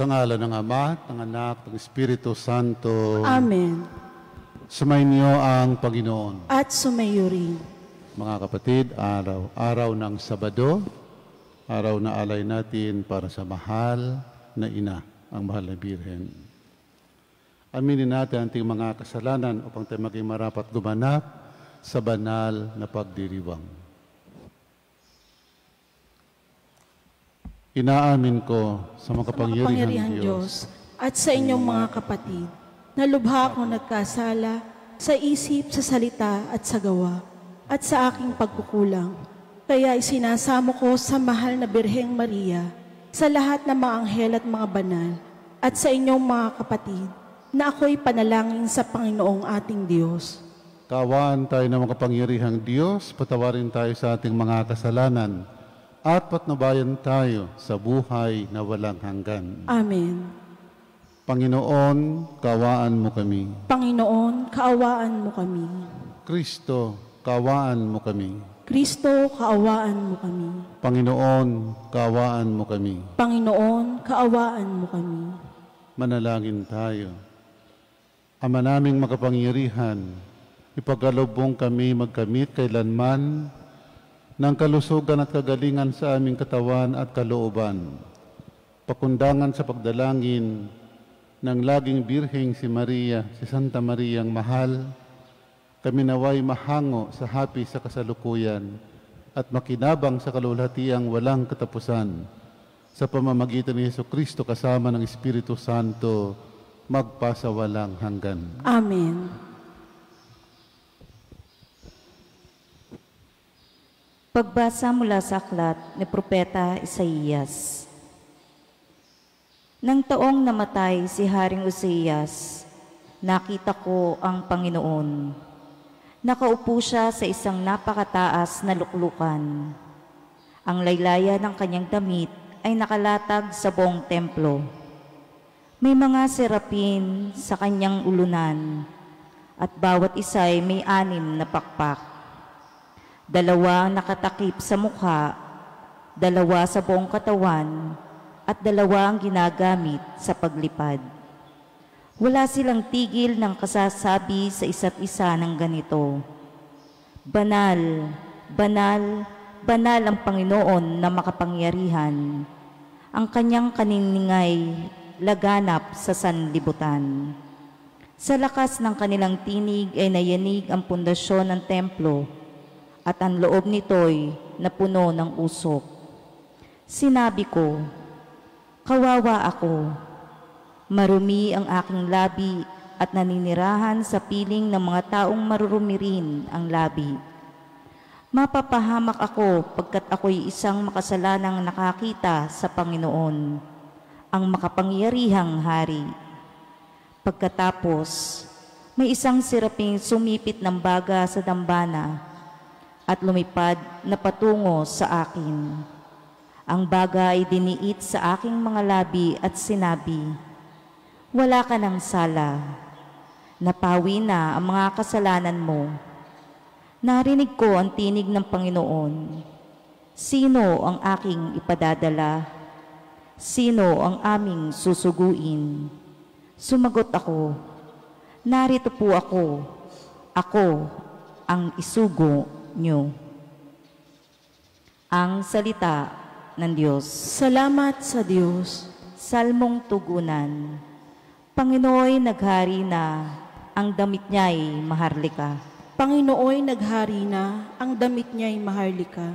Sa ngalan ng Ama, ng Anak, ng Espiritu Santo. Amen. Sumainyo ang Panginoon. At sumayo rin. Mga kapatid, araw ng Sabado, araw na alay natin para sa mahal na ina, ang mahal na Birhen. Aminin natin ang ating mga kasalanan upang tayo maging marapat gumanap sa banal na pagdiriwang. Inaamin ko sa makapangyarihan Diyos at sa inyong mga kapatid na lubha akong nagkasala sa isip, sa salita at sa gawa at sa aking pagkukulang. Kaya isinasamo ko sa mahal na Birheng Maria, sa lahat ng mga anghel at mga banal, at sa inyong mga kapatid, na ako'y panalangin sa Panginoong ating Diyos. Kaawaan tayo ng makapangyarihang Diyos, patawarin tayo sa ating mga kasalanan, at patnubayan tayo sa buhay na walang hanggan. Amen. Panginoon, kaawaan mo kami. Panginoon, kaawaan mo kami. Kristo, kaawaan mo kami. Kristo, kaawaan mo kami. Panginoon, kaawaan mo kami. Panginoon, kaawaan mo kami. Manalangin tayo. Ama naming makapangyarihan, ipagkalubong kami magkamit kailanman ng kalusugan at kagalingan sa aming katawan at kalooban. Pakundangan sa pagdalangin ng laging Birheng si Maria, si Santa Mariang mahal, kami naway mahango sa hapi sa kasalukuyan at makinabang sa kalulhatiang walang katapusan sa pamamagitan ni Jesucristo kasama ng Espiritu Santo magpasawalang hanggan. Amen. Pagbasa mula sa aklat ni Propeta Isaías. Nang taong namatay si Haring Uzzias, nakita ko ang Panginoon. Nakaupo siya sa isang napakataas na luklukan. Ang laylaya ng kanyang damit ay nakalatag sa buong templo. May mga serapin sa kanyang ulunan, at bawat isa ay may 6 na pakpak. 2 ang nakatakip sa mukha, 2 sa buong katawan, at 2 ang ginagamit sa paglipad. Wala silang tigil ng kasasabi sa isa't isa ng ganito: Banal, banal, banal ang Panginoon na makapangyarihan. Ang kanyang kaniningay laganap sa sanlibutan. Sa lakas ng kanilang tinig ay nayanig ang pundasyon ng templo, at ang loob nito'y napuno ng usok. Sinabi ko, kawawa ako, marumi ang aking labi at naninirahan sa piling ng mga taong marurumi rin ang labi. Mapapahamak ako pagkat ako'y isang makasalanang nakakita sa Panginoon, ang makapangyarihang hari. Pagkatapos, may isang seraping sumipit ng baga sa dambana at lumipad na patungo sa akin. Ang baga ay diniit sa aking mga labi at sinabi, wala ka ng sala. Napawi na ang mga kasalanan mo. Narinig ko ang tinig ng Panginoon. Sino ang aking ipadadala? Sino ang aming susuguin? Sumagot ako, narito po ako. Ako ang isugo nyo. Ang salita ng Diyos. Salamat sa Diyos. Salmong tugunan. Panginooy naghari na, ang damit niya'y maharlika. Panginooy naghari na, ang damit niya'y maharlika.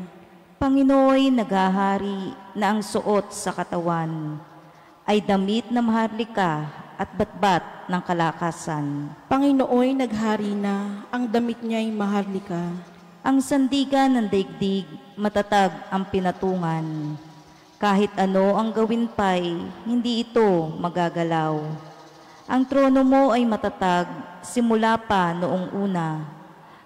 Panginooy naghahari na ang suot sa katawan ay damit na maharlika at batbat ng kalakasan. Panginooy naghari na, ang damit niya'y maharlika. Ang sandigan ng daigdig, matatag ang pinatungan. Kahit ano ang gawin pa'y, hindi ito magagalaw. Ang trono mo ay matatag, simula pa noong una.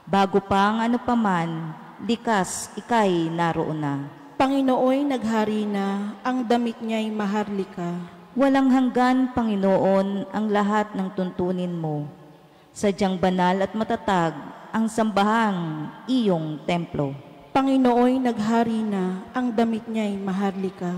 Bago pa ang ano paman, likas ika'y naroon na. Panginooy naghari na, ang damit niya'y maharlika. Walang hanggan, Panginoon, ang lahat ng tuntunin mo. Sadyang banal at matatag ang sambahang iyong templo. Panginooy naghari na, ang damit niya'y maharlika.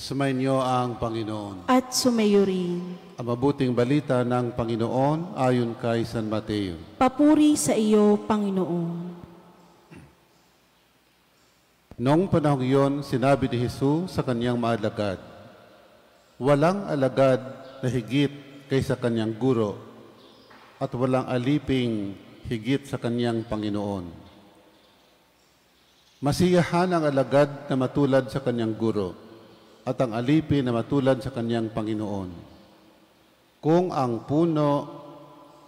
Sumainyo ang Panginoon. At sumayo rin. Ang mabuting balita ng Panginoon ayon kay San Mateo. Papuri sa iyo, Panginoon. Noong panahong iyon, sinabi ni Jesus sa kanyang mga alagad, walang alagad na higit kaysa kanyang guro, at walang aliping higit sa kanyang Panginoon. Masiyahan ang alagad na matulad sa kanyang guro, at ang alipin na matulad sa kanyang Panginoon. Kung ang puno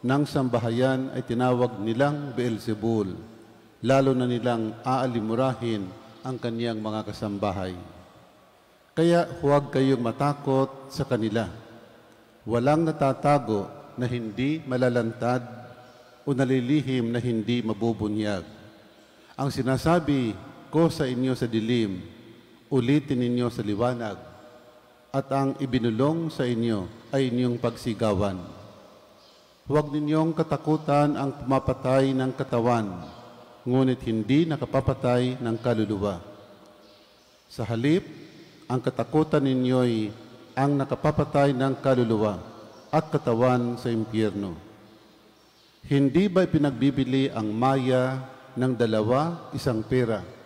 ng sambahayan ay tinawag nilang Beelzebul, lalo na nilang aalimurahin ang kanyang mga kasambahay. Kaya huwag kayong matakot sa kanila. Walang natatago na hindi malalantad o nalilihim na hindi mabubunyag. Ang sinasabi ko sa inyo sa dilim, ulitin ninyo sa liwanag, at ang ibinulong sa inyo ay inyong pagsigawan. Huwag ninyong katakutan ang pumapatay ng katawan, ngunit hindi nakapapatay ng kaluluwa. Sa halip, ang katakutan ninyo'y ang nakapapatay ng kaluluwa at katawan sa impyerno. Hindi ba pinagbibili ang maya ng 2 isang pera?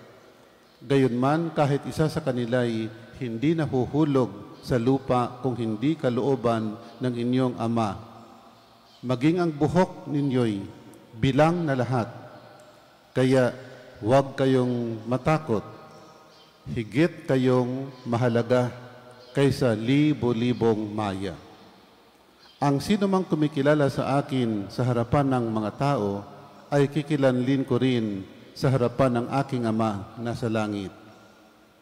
Gayunman, kahit isa sa kanila'y hindi nahuhulog sa lupa kung hindi kalooban ng inyong Ama. Maging ang buhok ninyo'y bilang na lahat. Kaya huwag kayong matakot. Higit kayong mahalaga kaysa libo-libong maya. Ang sino mang kumikilala sa akin sa harapan ng mga tao ay kikilanlin ko rin sa harapan ng aking Ama na sa langit.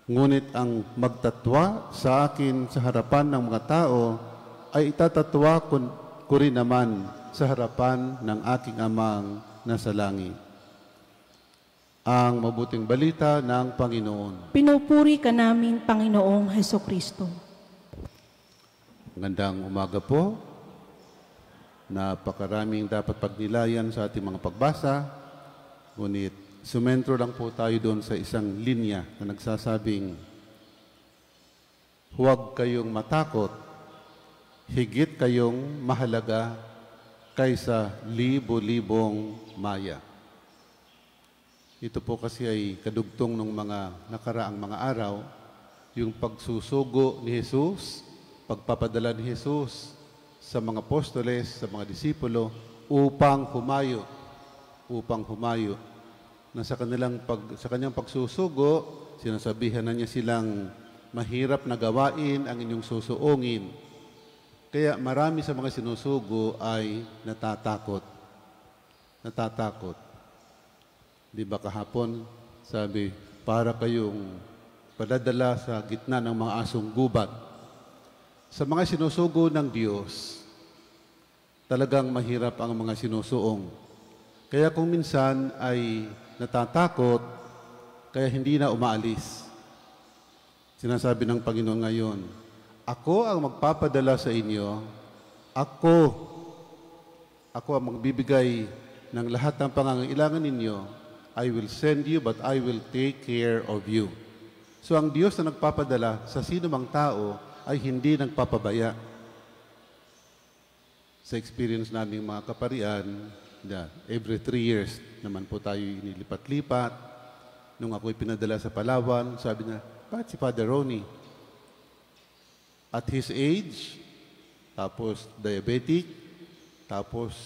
Ngunit ang magtatwa sa akin sa harapan ng mga tao ay itatatwa ko rin naman sa harapan ng aking Amang nasa langit. Ang mabuting balita ng Panginoon. Pinupuri ka namin, Panginoong Hesukristo. Magandang umaga po. Napakaraming dapat pagnilayan sa ating mga pagbasa. Ngunit sumentro lang po tayo doon sa isang linya na nagsasabing, huwag kayong matakot, higit kayong mahalaga kaysa libo-libong maya. Ito po kasi ay kadugtong ng mga nakaraang mga araw, yung pagsusugo ni Jesus, pagpapadala ni Jesus sa mga apostoles, sa mga disipulo, upang humayo na sa kanyang pagsusugo, sinasabihan na niya silang mahirap na gawain ang inyong susuungin. Kaya marami sa mga sinusugo ay natatakot. Di ba kahapon, sabi, para kayong padadala sa gitna ng mga asong gubat. Sa mga sinusugo ng Diyos, talagang mahirap ang mga sinusuong. Kaya kung minsan ay natatakot, kaya hindi na umaalis. Sinasabi ng Panginoon ngayon, ako ang magpapadala sa inyo, ako ang magbibigay ng lahat ng pangangailangan ninyo. I will send you, but I will take care of you. So ang Diyos na nagpapadala sa sino mang tao ay hindi nagpapabaya. Sa experience namin mga kaparian, every 3 years naman po tayo inilipat-lipat. Nung ako'y pinadala sa Palawan, sabi niya, bakit si Father Ronnie? At his age, tapos diabetic, tapos.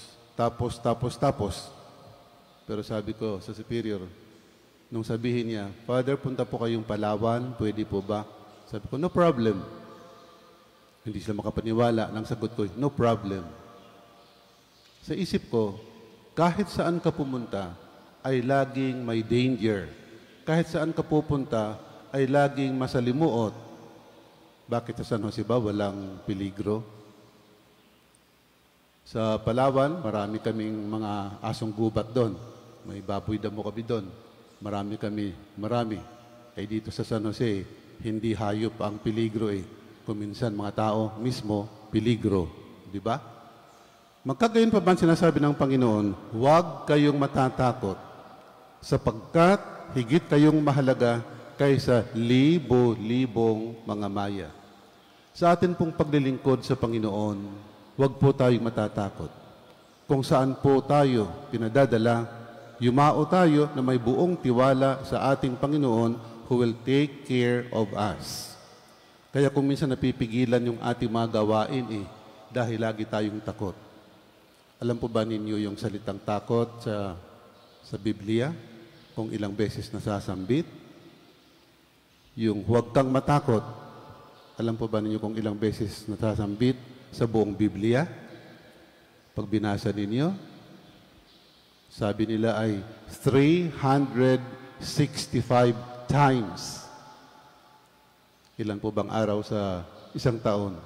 Pero sabi ko sa superior, nung sabihin niya, Father, punta po kayong Palawan, pwede po ba? Sabi ko, no problem. Hindi sila makapaniwala. Nang sagot ko, no problem. Sa isip ko, kahit saan ka pumunta, ay laging may danger. Kahit saan ka pupunta, ay laging masalimuot. Bakit sa San Jose ba walang peligro? Sa Palawan, marami kaming mga asong gubat doon. May baboy damo kami doon. Marami. Ay dito sa San Jose, hindi hayop ang peligro eh. Kung minsan mga tao mismo, peligro. Di ba? Magkagayon pa ba sinasabi ng Panginoon, huwag kayong matatakot, sapagkat higit kayong mahalaga kaysa libo-libong mga maya. Sa atin pong paglilingkod sa Panginoon, huwag po tayong matatakot. Kung saan po tayo pinadadala, yumao tayo na may buong tiwala sa ating Panginoon who will take care of us. Kaya kung minsan napipigilan yung ating mga gawain dahil lagi tayong takot. Alam po ba ninyo yung salitang takot sa Biblia? Kung ilang beses nasasambit? Yung huwag kang matakot. Alam po ba ninyo kung ilang beses nasasambit sa buong Biblia? Pag binasa ninyo, sabi nila ay 365 times. Ilan po bang araw sa isang taon?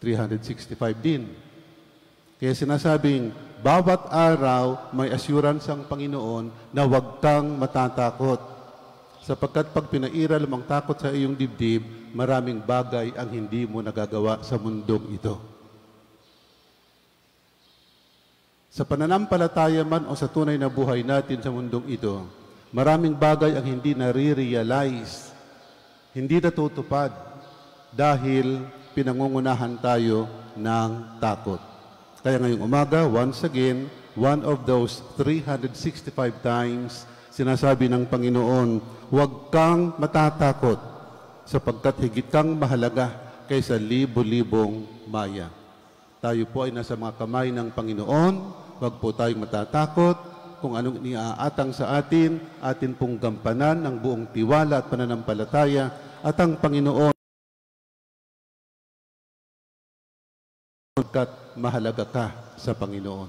365 din. Kaya sinasabing, bawat araw may assurance ang Panginoon na huwag kang matatakot. Sapagkat pag pinairal ang takot sa iyong dibdib, maraming bagay ang hindi mo nagagawa sa mundong ito. Sa pananampalataya man o sa tunay na buhay natin sa mundong ito, maraming bagay ang hindi nare-realize, hindi natutupad dahil pinangungunahan tayo ng takot. Kaya ngayong umaga, once again, one of those 365 times, sinasabi ng Panginoon, huwag kang matatakot sapagkat higit kang mahalaga kaysa libo-libong maya. Tayo po ay nasa mga kamay ng Panginoon, huwag po tayong matatakot. Kung anong iniaatang sa atin pong gampanan ng buong tiwala at pananampalataya at ang Panginoon pagkat mahalaga ka sa Panginoon.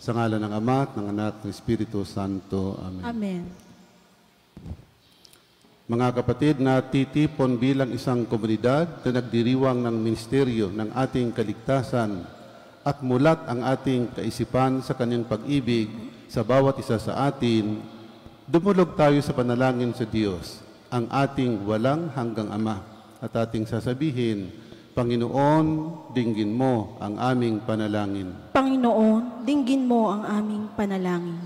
Sa ngalan ng Ama at ng Anak ng Espiritu Santo. Amen. Amen. Mga kapatid, na titipon bilang isang komunidad na nagdiriwang ng ministeryo ng ating kaligtasan at mulat ang ating kaisipan sa kanyang pag-ibig sa bawat isa sa atin, dumulog tayo sa panalangin sa Diyos, ang ating walang hanggang Ama, at ating sasabihin, Panginoon, dinggin mo ang aming panalangin. Panginoon, dinggin mo ang aming panalangin.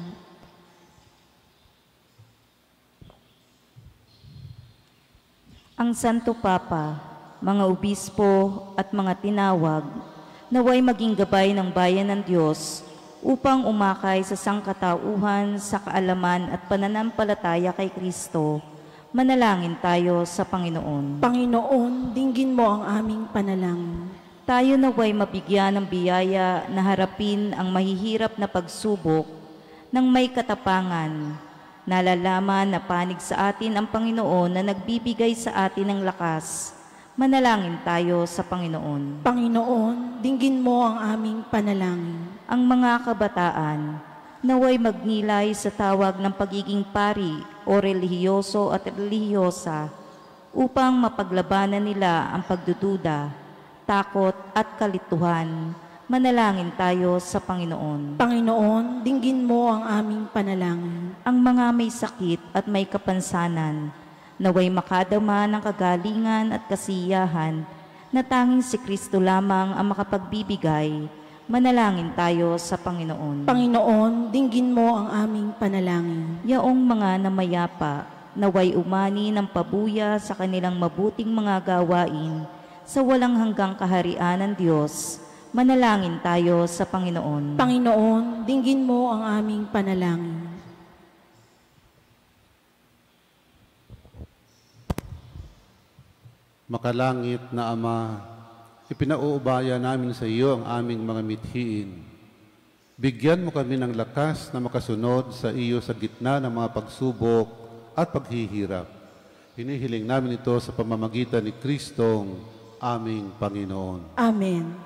Ang Santo Papa, mga obispo at mga tinawag, naway maging gabay ng bayan ng Diyos upang umakay sa sangkatauhan sa kaalaman at pananampalataya kay Kristo. Manalangin tayo sa Panginoon. Panginoon, dinggin mo ang aming panalangin. Tayo naway mabigyan ng biyaya na harapin ang mahihirap na pagsubok ng may katapangan. Nalalaman na panig sa atin ang Panginoon na nagbibigay sa atin ng lakas. Manalangin tayo sa Panginoon. Panginoon, dinggin mo ang aming panalangin. Ang mga kabataan, naway magnilay sa tawag ng pagiging pari o relihiyoso at relihiyosa upang mapaglabanan nila ang pagdududa, takot at kalituhan. Manalangin tayo sa Panginoon. Panginoon, dinggin mo ang aming panalangin. Ang mga may sakit at may kapansanan, naway makadama ng kagalingan at kasiyahan na tanging si Kristo lamang ang makapagbibigay. Manalangin tayo sa Panginoon. Panginoon, dinggin mo ang aming panalangin. Yaong mga namayapa, naway umani ng pabuya sa kanilang mabuting mga gawain sa walang hanggang kaharian ng Diyos. Manalangin tayo sa Panginoon. Panginoon, dinggin mo ang aming panalangin. Makalangit na Ama, ipinauubaya namin sa iyo ang aming mga mithiin. Bigyan mo kami ng lakas na makasunod sa iyo sa gitna ng mga pagsubok at paghihirap. Hinihiling namin ito sa pamamagitan ni Kristong aming Panginoon. Amen.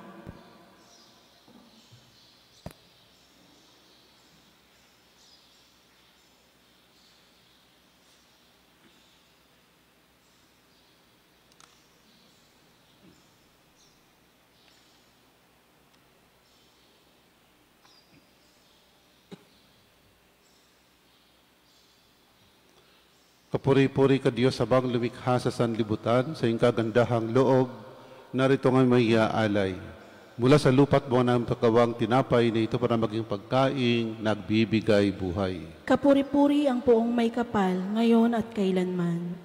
Kapuri-puri ka Diyos habang lumikha sa sanlibutan, sa iyong kagandahang loob, narito nga may iaalay. Mula sa lupa't buwan ng pagkawang tinapay na ito para maging pagkain, nagbibigay buhay. Kapuri-puri ang poong may kapal, ngayon at kailanman.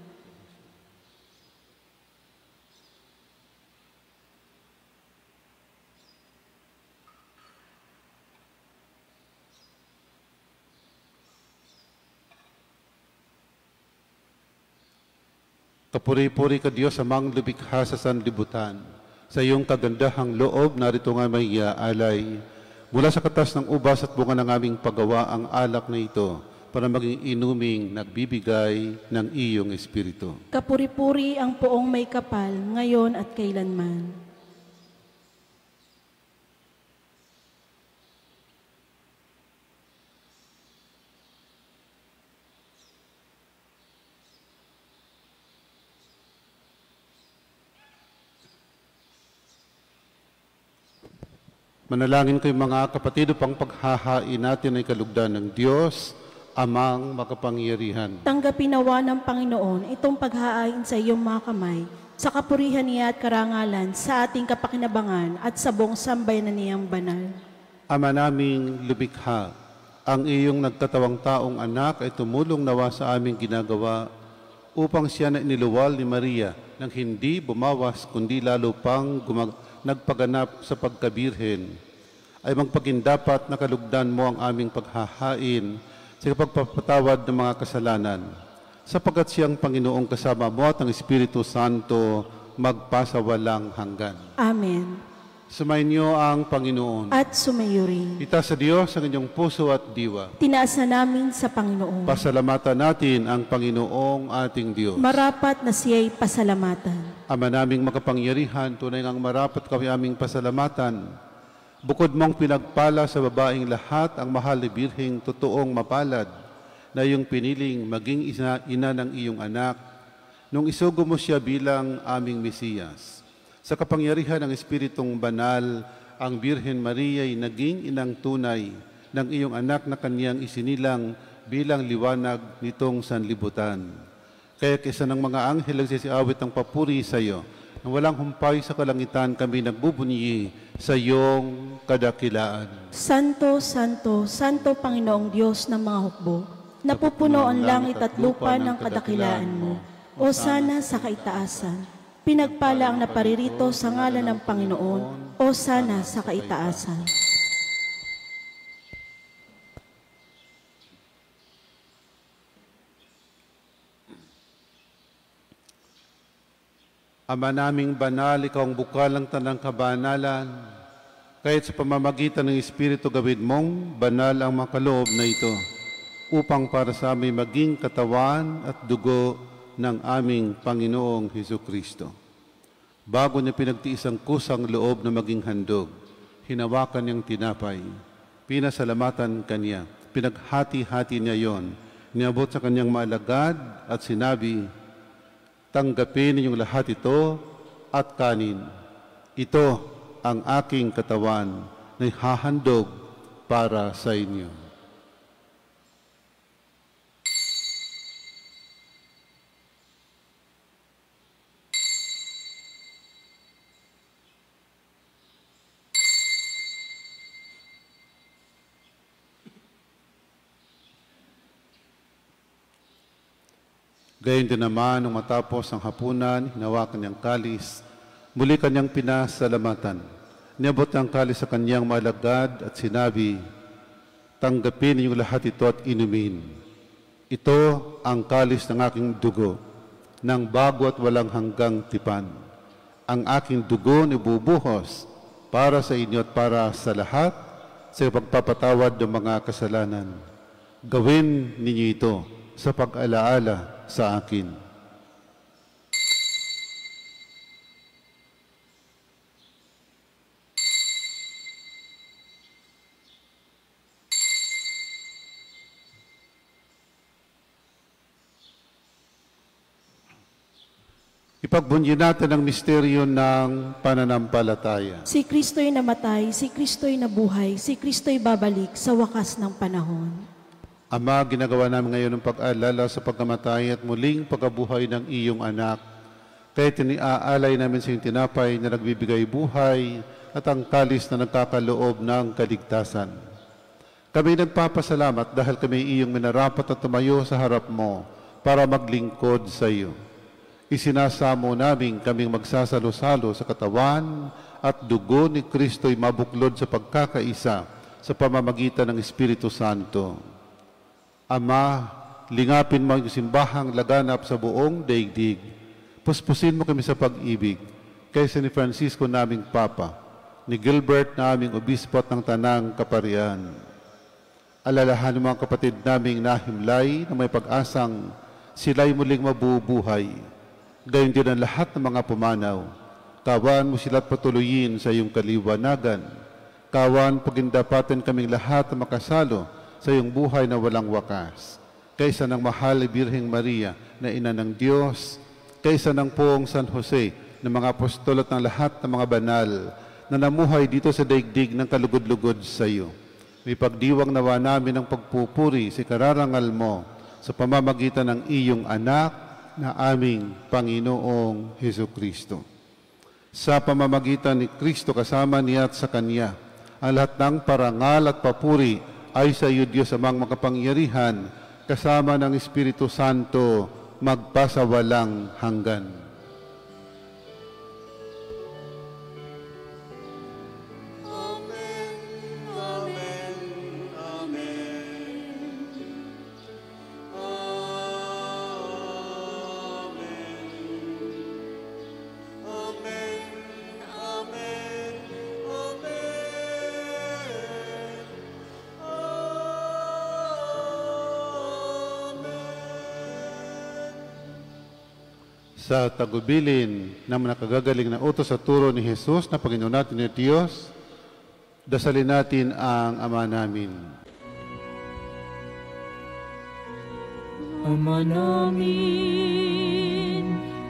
Kapuri-puri ka Diyos amang lumikha sa sanlibutan. Sa iyong kagandahang loob, narito nga may alay. Mula sa katas ng ubas at bunga ng aming paggawa ang alak na ito para maging inuming nagbibigay ng iyong Espiritu. Kapuri-puri ang poong may kapal, ngayon at kailanman. Manalangin kayo mga kapatid upang paghahain natin ay kalugdan ng Diyos, amang makapangyarihan. Tanggapin nawa ng Panginoon itong paghahain sa iyong mga kamay, sa kapurihan niya at karangalan, sa ating kapakinabangan at sa buong sambayanan niyang banal. Ama naming lumikha, ang iyong nagtatawang taong anak ay tumulong nawa sa aming ginagawa upang siya na iniluwal ni Maria nang hindi bumawas kundi lalo pang nagpaganap sa pagkabirhen, ay magpagindapat na kalugdan mo ang aming paghahain sa pagpapatawad ng mga kasalanan, sapagkat siyang Panginoong kasama mo at ang Espiritu Santo magpasawalang hanggan. Amen. Sumainyo ang Panginoon. At sumayo rin. Itaas sa Diyos ang inyong puso at diwa. Tinaas na namin sa Panginoon. Pasalamatan natin ang Panginoong ating Diyos. Marapat na siya'y pasalamatan. Ama naming makapangyarihan, tunay ngang marapat kami aming pasalamatan. Bukod mong pinagpala sa babaeng lahat ang mahal na Birheng totoong mapalad na iyong piniling maging ina ng iyong anak nung isugo mo siya bilang aming Mesiyas. Sa kapangyarihan ng Espiritong Banal, ang Birhen Maria ay naging inang tunay ng iyong anak na kaniyang isinilang bilang liwanag nitong sanlibutan. Kaya kaysa ng mga anghel ang sisiawit ng papuri sa iyo, nang walang humpay sa kalangitan kami nagbubunyi sa iyong kadakilaan. Santo, Santo, Santo Panginoong Diyos ng mga hukbo, napupuno ang langit at lupa ng kadakilaan mo. O sana sa kaitaasan. Pinagpala ang naparirito sa ngalan ng Panginoon, o sana sa kaitaasan. Ama naming banal, ikaw ang bukal ng tanang kabanalan. Kahit sa pamamagitan ng Espiritu gawin mong banal ang makaloob na ito, upang para sa amin maging katawan at dugo ng aming Panginoong Hesukristo. Bago niya pinagtiis ang kusang loob na maging handog, hinawakan niyang tinapay, pinasalamatan kanya, pinaghati-hati niya yon, niabot sa kanyang maalagad at sinabi, tanggapin ninyong lahat ito at kanin. Ito ang aking katawan na hahandog para sa inyo. Gayon din naman, nung matapos ang hapunan, hinawakan niyang kalis, muli kanyang pinasalamatan. Niabot ang kalis sa kanyang maalagad at sinabi, tanggapin ninyong lahat ito at inumin. Ito ang kalis ng aking dugo, ng bago at walang hanggang tipan. Ang aking dugo ibubuhos para sa inyo at para sa lahat sa pagpapatawad ng mga kasalanan. Gawin ninyo ito sa pag-alaala sa akin. Ipagbunyi natin ang misteryo ng pananampalataya. Si Kristo'y namatay, si Kristo'y nabuhay, si Kristo'y babalik sa wakas ng panahon. Ama, ginagawa namin ngayon ng pag-alala sa pagkamatay at muling pagkabuhay ng iyong anak. Kaya tiniaalay namin sa iyong tinapay na nagbibigay buhay at ang kalis na nagkakaloob ng kaligtasan. Kami nagpapasalamat dahil kami iyong minarapat na tumayo sa harap mo para maglingkod sa iyo. Isinasamo namin kaming magsasalo-salo sa katawan at dugo ni Kristo'y mabuklod sa pagkakaisa sa pamamagitan ng Espiritu Santo. Ama, lingapin mo ang simbahang laganap sa buong daigdig. Puspusin mo kami sa pag-ibig, kaysa ni Francisco naming Papa, ni Gilbert na aming obispo at ng Tanang Kaparian. Alalahanin mo ang kapatid naming nahimlay na may pag-asang sila'y muling mabubuhay. Gayon din ang lahat ng mga pumanaw. Kawan mo sila't patuloyin sa iyong kaliwanagan. Kawan pagindapatan kaming lahat na makasalo sa iyong buhay na walang wakas. Kaysa ng mahal na Birheng Maria na ina ng Diyos, kaysa ng poong San Jose, ng mga apostol at ng lahat ng mga banal na namuhay dito sa daigdig ng kalugod-lugod sa iyo. May pagdiwang nawa namin ng pagpupuri sa kararangal mo sa pamamagitan ng iyong anak na aming Panginoong Hesukristo. Sa pamamagitan ni Kristo kasama niya at sa Kanya, ang lahat ng parangal at papuri ay sa iyo, Diyos amang makapangyarihan, kasama ng Espiritu Santo, magpasawalang hanggan. Amen, amen, amen. Amen. Amen, amen, Sa tagubilin ng nakagagaling na utos sa turo ni Jesus na Panginoon natin ni Diyos, dasalin natin ang Ama namin. Ama namin,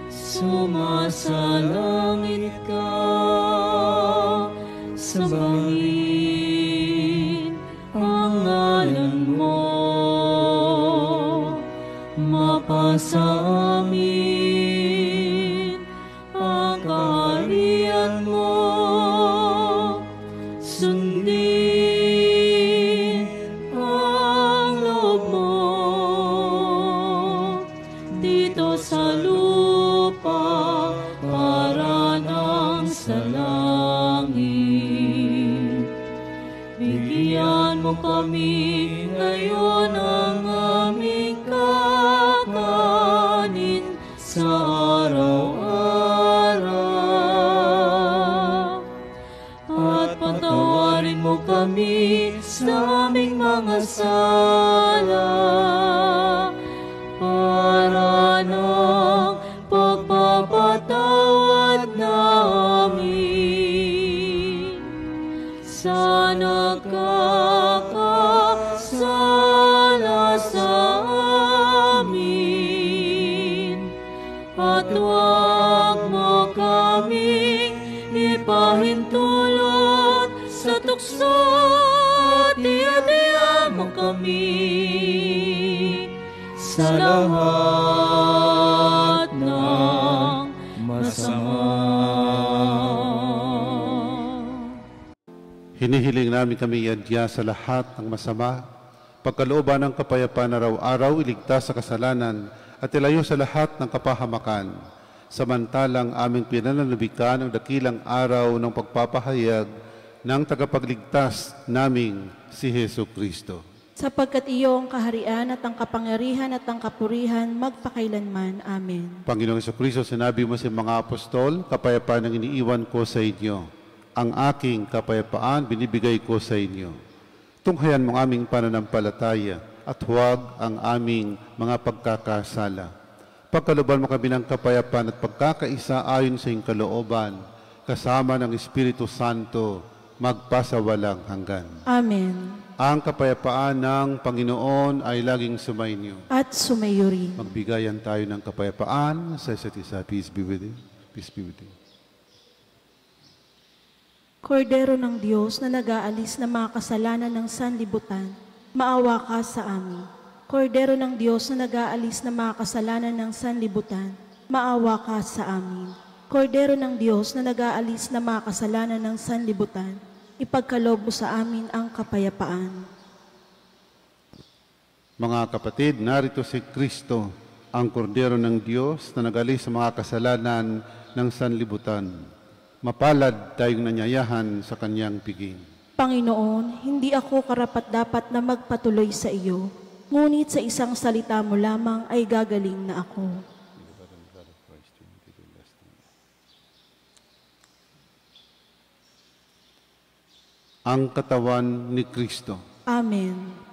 sumasalangit ka, sambahin ang ngalan mo, mapasa amin ang kaharian mo, sundin ang loob mo dito sa lupa para nang sa langit. Bigyan mo kami ngayon ang aming kakanin sa araw-araw. At patawarin mo kami sa aming mga sala para ng pagpapatawad namin sa nagkakasala sa amin. At huwag mo kaming ipahintulot sa tukso, at iadya mo kami sa lahat ng masama. Hinihiling namin kami iadya sa lahat ng masama, pagkalooban ng kapayapaan araw-araw, iligtas sa kasalanan, at ilayo sa lahat ng kapahamakan, samantalang aming pinananabikan ang dakilang araw ng pagpapahayag ng tagapagligtas naming si Jesucristo. Sapagkat iyo ang kaharian at ang kapangyarihan at ang kapurihan magpakailanman. Amen. Panginoong Jesucristo, sinabi mo sa mga apostol, kapayapaan ang iniiwan ko sa inyo. Ang aking kapayapaan binibigay ko sa inyo. Tunghayan mo ang aming pananampalataya at huwag ang aming mga pagkakasala. Pagkalooban mo kami ng kapayapaan at pagkakaisa ayon sa iyong kalooban, kasama ng Espiritu Santo, magpasawalang hanggan. Amen. Ang kapayapaan ng Panginoon ay laging sumainyo. At sumayo rin. Magbigayan tayo ng kapayapaan sa isa't isa. Peace be with you. Peace be with you. Kordero ng Diyos na nag-aalis ng mga kasalanan ng sanlibutan, maawa ka sa amin. Kordero ng Diyos na nag-aalis ng mga kasalanan ng sanlibutan, maawa ka sa amin. Kordero ng Diyos na nag-aalis na mga kasalanan ng sanlibutan, ipagkaloob mo sa amin ang kapayapaan. Mga kapatid, narito si Kristo, ang kordero ng Diyos na nag-alis sa mga kasalanan ng sanlibutan. Mapalad tayong nanyayahan sa kanyang piging. Panginoon, hindi ako karapat-dapat na magpatuloy sa iyo, ngunit sa isang salita mo lamang ay gagaling na ako. Ang katawan ni Kristo. Amen.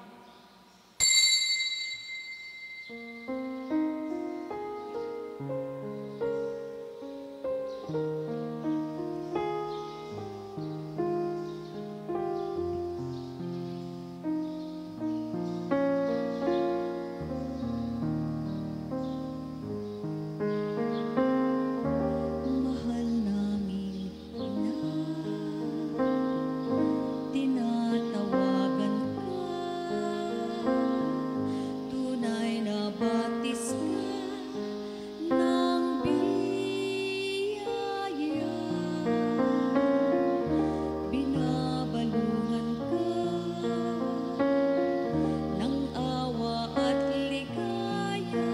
Mahal naming Ina, tinatawagan ka, tunay na batis ka ng biyaya. Binabalungan ka ng awa at ligaya.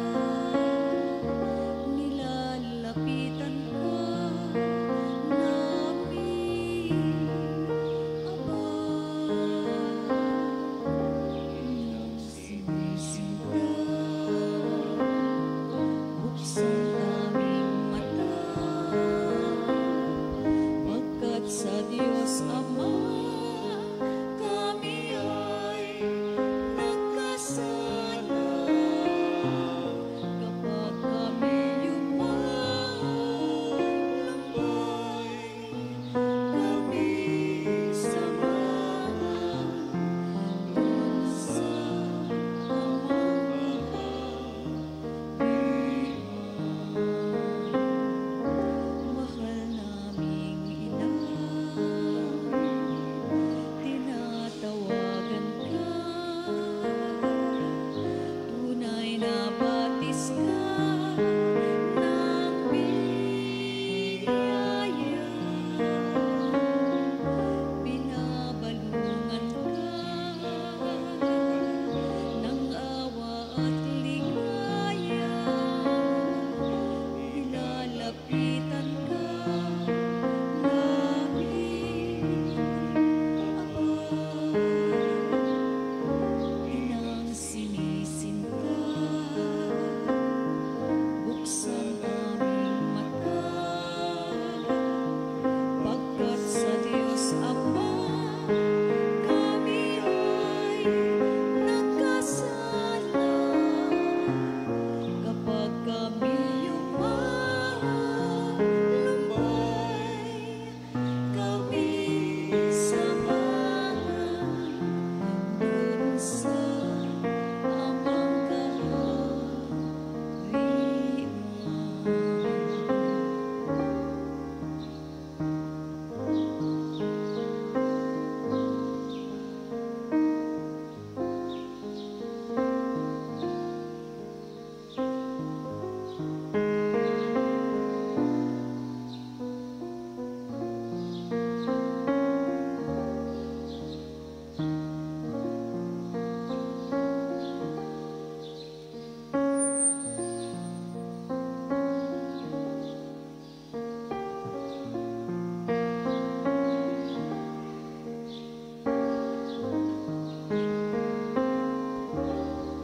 Nilalapitan ka namin, Aba. Sinisinta, buksan aming mata, pagkat sa Diyos Ama kami ay nagkasala. Kapag kami lumalambay, kami samahan dun sa amang mahal naming Ina, tinatawagan ka, tunay na batis ka ng biyaya. Binabalungan ka ng awa at ligaya. Nilalapitan ka namin, Ama. Inang sinisinta, buksan aming mata, pagkat sa Diyos Ama kami ay nagkasala. Kapag kami lumalambay, kami samahan dun sa amang kaharian.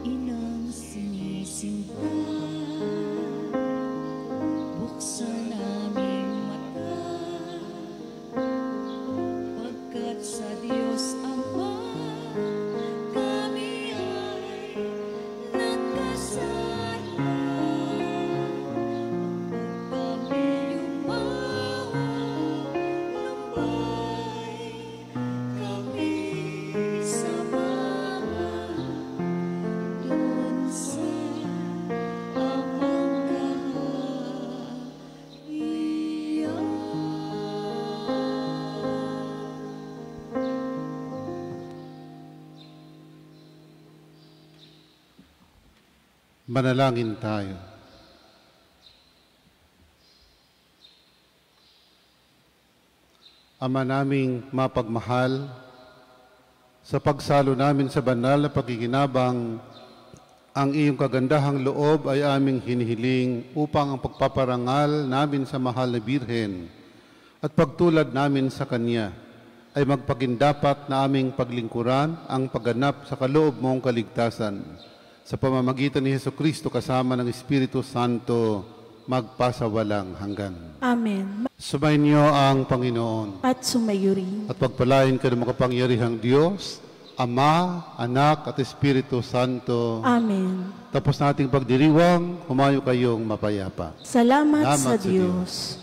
Inang sinisinta, buksan aming mata, pagkat sa Diyos Ama kami ay nagkasala. Kapag kami lumalambay, kami samahan dun sa amang kaharian. Manalangin tayo. Ama naming mapagmahal, sa pagsalo namin sa banal na pagkikinabang, ang iyong kagandahang loob ay aming hinihiling upang ang pagpaparangal namin sa mahal na Birhen at pagtulad namin sa Kanya ay magpagindapat na aming paglingkuran ang pagganap sa kaloob mong kaligtasan. Sa pamamagitan ni Jesucristo kasama ng Espiritu Santo, magpasawalang hanggan. Amen. Sumainyo ang Panginoon At sumayo rin. at pagpalain ka ng makapangyarihang Diyos, Ama, Anak at Espiritu Santo. Amen. Tapos nating pagdiriwang, humayo kayong mapayapa. Salamat Salamat sa sa Diyos.